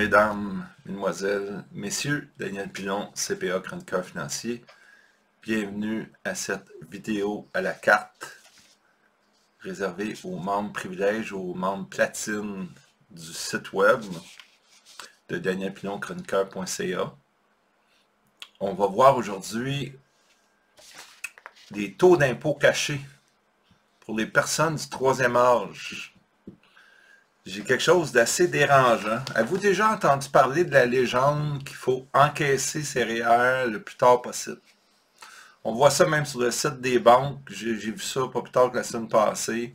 Mesdames, Mesdemoiselles, Messieurs, Daniel Pilon, CPA chroniqueur financier. Bienvenue à cette vidéo à la carte réservée aux membres privilèges, aux membres platine du site web de danielpilon-chroniqueur.ca. On va voir aujourd'hui les taux d'impôt cachés pour les personnes du troisième âge. J'ai quelque chose d'assez dérangeant. Avez-vous déjà entendu parler de la légende qu'il faut encaisser ses REER le plus tard possible? On voit ça même sur le site des banques. J'ai vu ça pas plus tard que la semaine passée.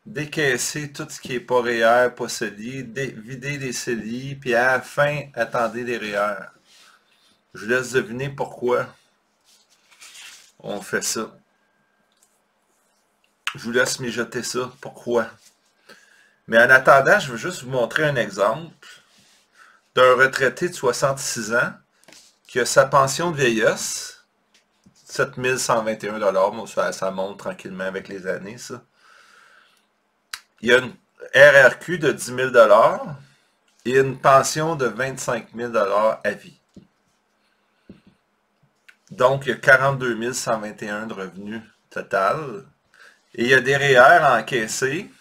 Décaisser tout ce qui n'est pas REER, pas CELI, vider les CELI, puis à la fin, attendez les REER. Je vous laisse deviner pourquoi on fait ça. Je vous laisse mijoter ça. Pourquoi? Mais en attendant, je veux juste vous montrer un exemple d'un retraité de 66 ans qui a sa pension de vieillesse, 7121 $. Moi, ça monte tranquillement avec les années, ça. Il y a une RRQ de 10 000 $ et une pension de 25 000 $ à vie. Donc, il y a 42 121 de revenus total. Et il y a des REER encaissés.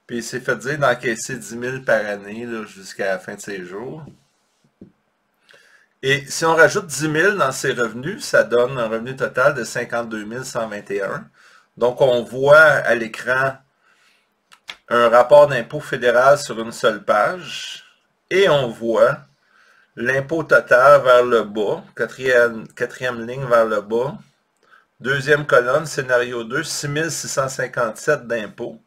Puis il s'est fait dire d'encaisser 10 000 par année jusqu'à la fin de ses jours. Et si on rajoute 10 000 dans ses revenus, ça donne un revenu total de 52 121. Donc on voit à l'écran un rapport d'impôt fédéral sur une seule page. Et on voit l'impôt total vers le bas, quatrième ligne vers le bas. Deuxième colonne, scénario 2, 6 657 d'impôt.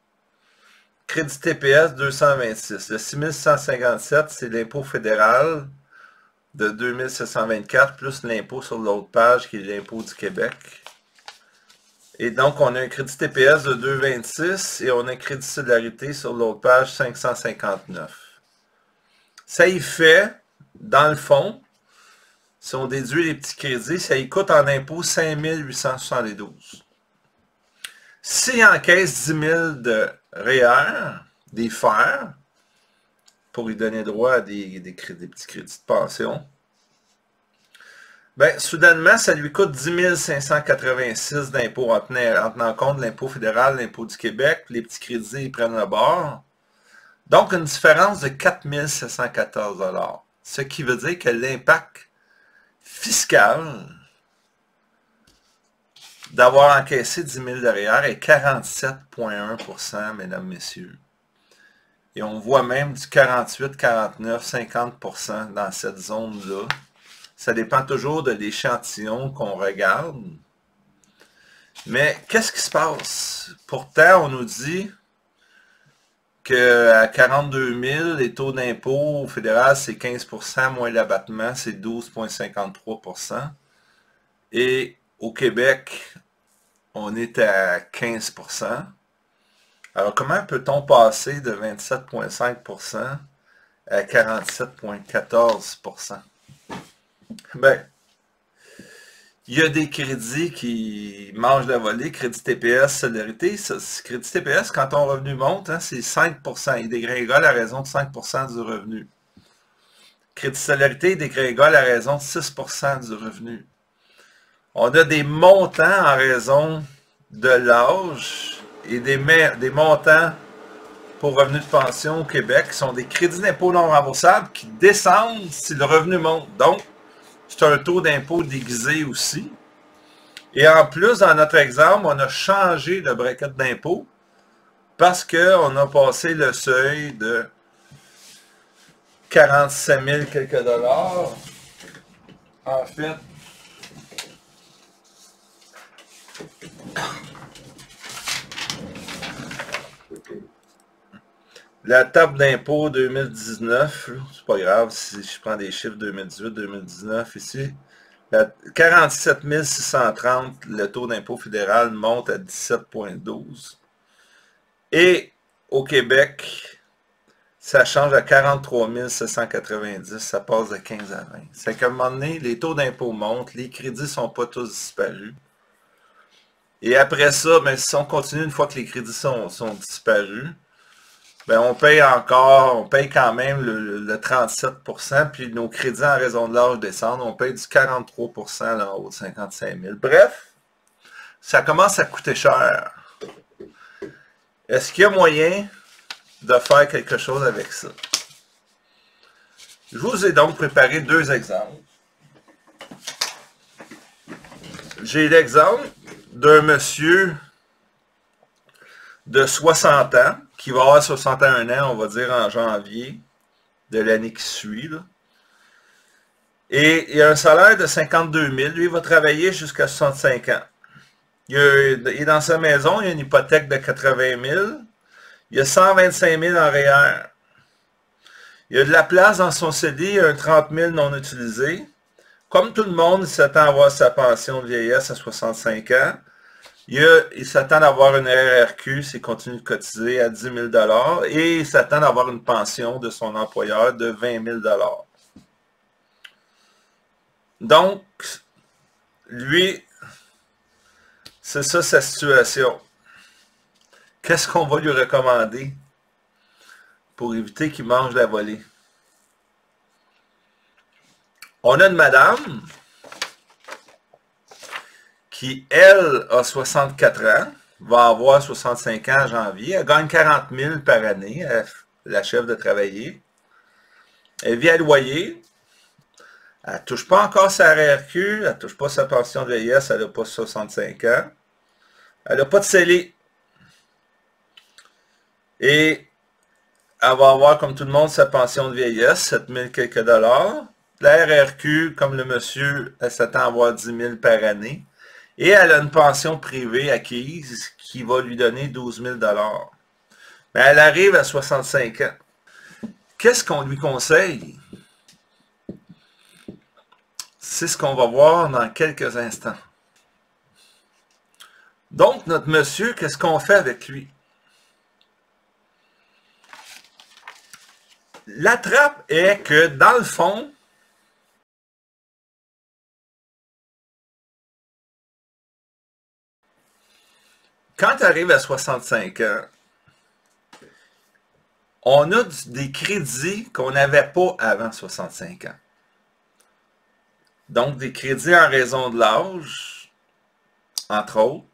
Crédit TPS 226. Le 6157, c'est l'impôt fédéral de 2724 plus l'impôt sur l'autre page qui est l'impôt du Québec. Et donc, on a un crédit TPS de 226 et on a un crédit solidarité sur l'autre page 559. Ça y fait, dans le fond, si on déduit les petits crédits, ça y coûte en impôt 5 872. S'il encaisse 10 000 de REER, des FER, pour lui donner droit à des petits crédits de pension, bien, soudainement, ça lui coûte 10 586 d'impôt en tenant compte de l'impôt fédéral, l'impôt du Québec, les petits crédits, ils prennent le bord. Donc, une différence de 4 714 $. Ce qui veut dire que l'impact fiscal d'avoir encaissé 10 000 de REER est 47,1 %, mesdames, messieurs. Et on voit même du 48, 49, 50 % dans cette zone-là. Ça dépend toujours de l'échantillon qu'on regarde. Mais qu'est-ce qui se passe? Pourtant, on nous dit qu'à 42 000, les taux d'impôt au fédéral, c'est 15 % moins l'abattement, c'est 12,53 %. Et au Québec, on est à 15 %. Alors, comment peut-on passer de 27,5 % à 47,14 %? Ben, il y a des crédits qui mangent la volée, crédit TPS, solidarité. Crédit TPS, quand ton revenu monte, hein, c'est 5 %. Il dégringole à raison de 5 % du revenu. Crédit solidarité, il dégringole à raison de 6 % du revenu. On a des montants en raison de l'âge et des montants pour revenus de pension au Québec qui sont des crédits d'impôt non remboursables qui descendent si le revenu monte. Donc, c'est un taux d'impôt déguisé aussi. Et en plus, dans notre exemple, on a changé le bracket d'impôt parce qu'on a passé le seuil de 47 000 quelques dollars. En fait, la table d'impôt 2019, c'est pas grave si je prends des chiffres 2018-2019 ici. 47 630, le taux d'impôt fédéral monte à 17,12. Et au Québec, ça change à 43 790, ça passe de 15 à 20. C'est qu'à un moment donné, les taux d'impôt montent, les crédits ne sont pas tous disparus. Et après ça, ben, si on continue une fois que les crédits sont disparus, ben on paye encore, on paye quand même le 37%, puis nos crédits en raison de l'âge descendent, on paye du 43% là, en haut de 55 000. Bref, ça commence à coûter cher. Est-ce qu'il y a moyen de faire quelque chose avec ça? Je vous ai donc préparé deux exemples. J'ai l'exemple d'un monsieur de 60 ans, qui va avoir 61 ans, on va dire en janvier de l'année qui suit. Là. Et il a un salaire de 52 000. Lui, il va travailler jusqu'à 65 ans. Il est dans sa maison, il a une hypothèque de 80 000. Il a 125 000 en REER. Il a de la place dans son CD, il a un 30 000 non utilisé. Comme tout le monde, il s'attend à avoir sa pension de vieillesse à 65 ans. Il s'attend d'avoir une RRQ s'il continue de cotiser à 10 000 et il s'attend d'avoir une pension de son employeur de 20 000 $. Donc, lui, c'est ça sa situation. Qu'est-ce qu'on va lui recommander pour éviter qu'il mange la volée? On a une madame qui, elle, a 64 ans, va avoir 65 ans en janvier. Elle gagne 40 000 par année. Elle achève de travailler. Elle vit à loyer. Elle ne touche pas encore sa RRQ. Elle ne touche pas sa pension de vieillesse. Elle n'a pas 65 ans. Elle n'a pas de scellé. Et elle va avoir, comme tout le monde, sa pension de vieillesse, 7 000 quelques dollars. La RRQ, comme le monsieur, elle s'attend à avoir 10 000 par année. Et elle a une pension privée acquise qui va lui donner 12 000 $. Mais elle arrive à 65 ans. Qu'est-ce qu'on lui conseille? C'est ce qu'on va voir dans quelques instants. Donc, notre monsieur, qu'est-ce qu'on fait avec lui? La trappe est que, dans le fond, quand tu arrives à 65 ans, on a des crédits qu'on n'avait pas avant 65 ans. Donc, des crédits en raison de l'âge, entre autres,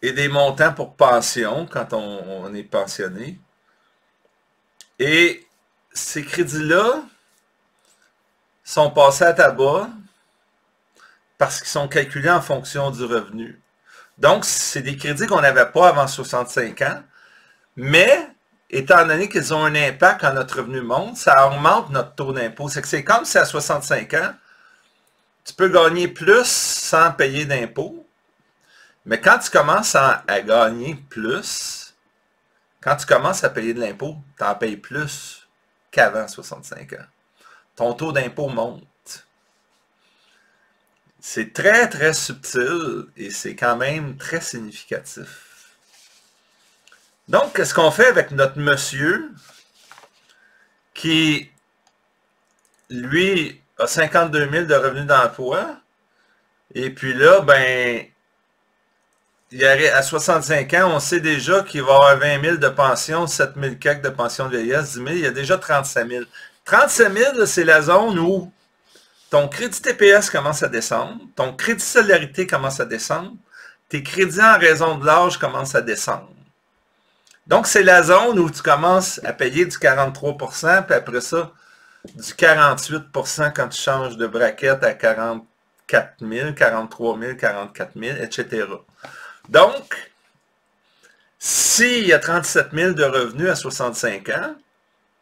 et des montants pour pension quand on est pensionné. Et ces crédits-là sont passés à tabac parce qu'ils sont calculés en fonction du revenu. Donc, c'est des crédits qu'on n'avait pas avant 65 ans, mais étant donné qu'ils ont un impact quand notre revenu monte, ça augmente notre taux d'impôt. C'est que c'est comme si à 65 ans, tu peux gagner plus sans payer d'impôt, mais quand tu commences à gagner plus, quand tu commences à payer de l'impôt, tu en payes plus qu'avant 65 ans. Ton taux d'impôt monte. C'est très, très subtil et c'est quand même très significatif. Donc, qu'est-ce qu'on fait avec notre monsieur qui, lui, a 52 000 de revenus d'emploi et puis là, ben, à 65 ans, on sait déjà qu'il va avoir 20 000 de pension, 7 000 quelques de pension de vieillesse, 10 000, il y a déjà 37 000. 37 000, c'est la zone où ton crédit TPS commence à descendre, ton crédit solidarité commence à descendre, tes crédits en raison de l'âge commencent à descendre. Donc, c'est la zone où tu commences à payer du 43%, puis après ça, du 48% quand tu changes de braquette à 44 000, 43 000, 44 000, etc. Donc, s'il y a 37 000 de revenus à 65 ans,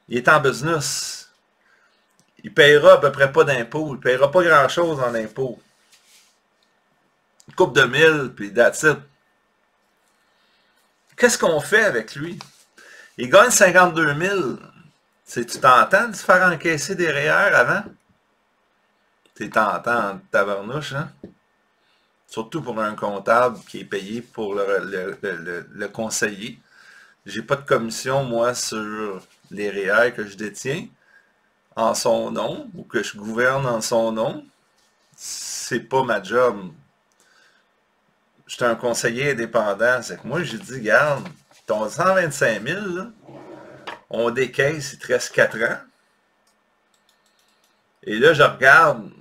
il est en business. Il ne payera à peu près pas d'impôts. Il ne payera pas grand-chose en impôts. Une couple de mille, puis that's it. Qu'est-ce qu'on fait avec lui? Il gagne 52 000. Tu t'entends de se faire encaisser des REER avant? Tu t'entends en tabarnouche, hein? Surtout pour un comptable qui est payé pour le conseiller. J'ai pas de commission, moi, sur les REER que je détiens en son nom, ou que je gouverne en son nom. C'est pas ma job. Je suis un conseiller indépendant. C'est que moi, j'ai dit, regarde, ton 125 000, là, on décaisse, il te reste 4 ans. Et là, je regarde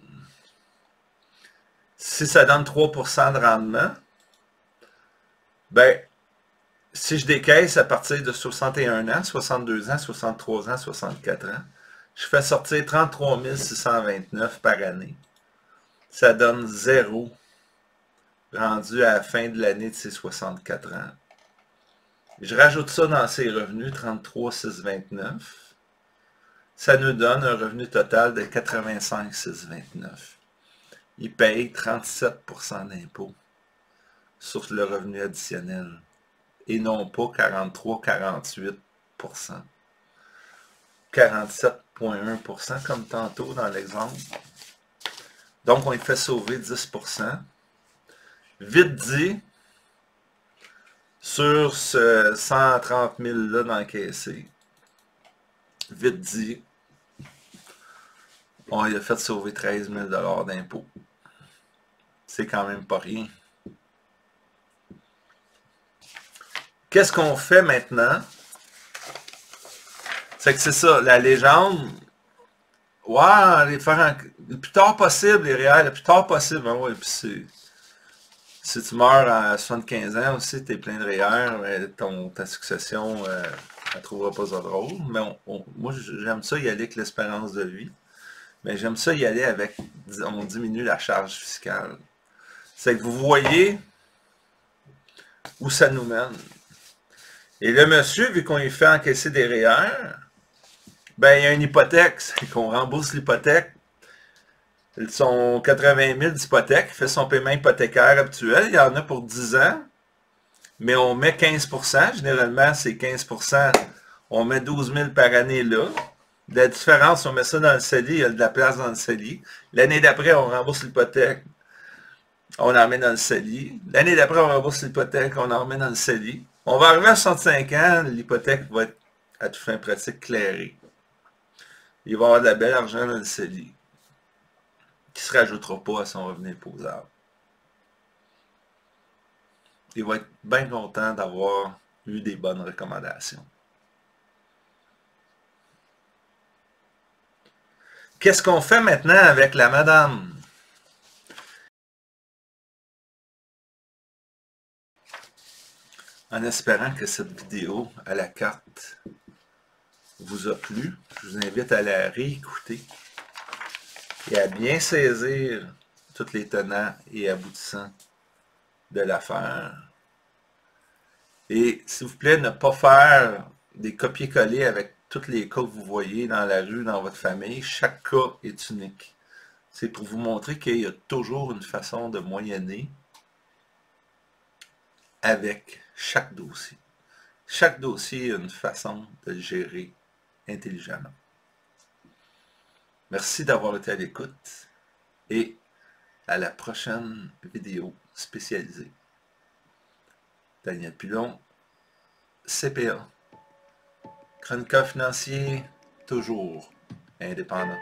si ça donne 3% de rendement. Ben, si je décaisse à partir de 61 ans, 62 ans, 63 ans, 64 ans, je fais sortir 33 629 par année. Ça donne 0 rendu à la fin de l'année de ses 64 ans. Je rajoute ça dans ses revenus, 33 629. Ça nous donne un revenu total de 85 629. Il paye 37% d'impôt sur le revenu additionnel et non pas 43-48%. 47,1% comme tantôt dans l'exemple. Donc, on lui fait sauver 10%. Vite dit, sur ce 130 000-là d'encaissé, vite dit, on lui a fait sauver 13 000 $ d'impôts. C'est quand même pas rien. Qu'est-ce qu'on fait maintenant? C'est que c'est ça, la légende. Ouais, les faire le plus tard possible, les réels, le plus tard possible. Ben ouais, puis si tu meurs à 75 ans aussi, t'es plein de REER, mais ta succession, elle trouvera pas ça drôle. Mais moi, j'aime ça y aller avec l'espérance de vie. Mais j'aime ça y aller avec, on diminue la charge fiscale. C'est que vous voyez où ça nous mène. Et le monsieur, vu qu'on lui fait encaisser des REER, ben il y a une hypothèque, c'est qu'on rembourse l'hypothèque. Son 80 000 d'hypothèque, il fait son paiement hypothécaire habituel, il y en a pour 10 ans, mais on met 15%, généralement c'est 15%, on met 12 000 par année là. La différence, on met ça dans le CELI, il y a de la place dans le CELI. L'année d'après, on rembourse l'hypothèque, on en remet dans le CELI. L'année d'après, on rembourse l'hypothèque, on en remet dans le CELI. On va arriver à 65 ans, l'hypothèque va être à toute fin pratique clairée. Il va avoir de la belle argent dans le CELI qui ne se rajoutera pas à son revenu imposable. Il va être bien content d'avoir eu des bonnes recommandations. Qu'est-ce qu'on fait maintenant avec la madame? En espérant que cette vidéo à la carte vous a plu, je vous invite à la réécouter et à bien saisir tous les tenants et aboutissants de l'affaire. Et s'il vous plaît, ne pas faire des copier-coller avec tous les cas que vous voyez dans la rue, dans votre famille. Chaque cas est unique. C'est pour vous montrer qu'il y a toujours une façon de moyenner avec chaque dossier. Chaque dossier a une façon de le gérer intelligemment. Merci d'avoir été à l'écoute et à la prochaine vidéo spécialisée. Daniel Pilon, CPA. Chroniqueur financier, toujours indépendant.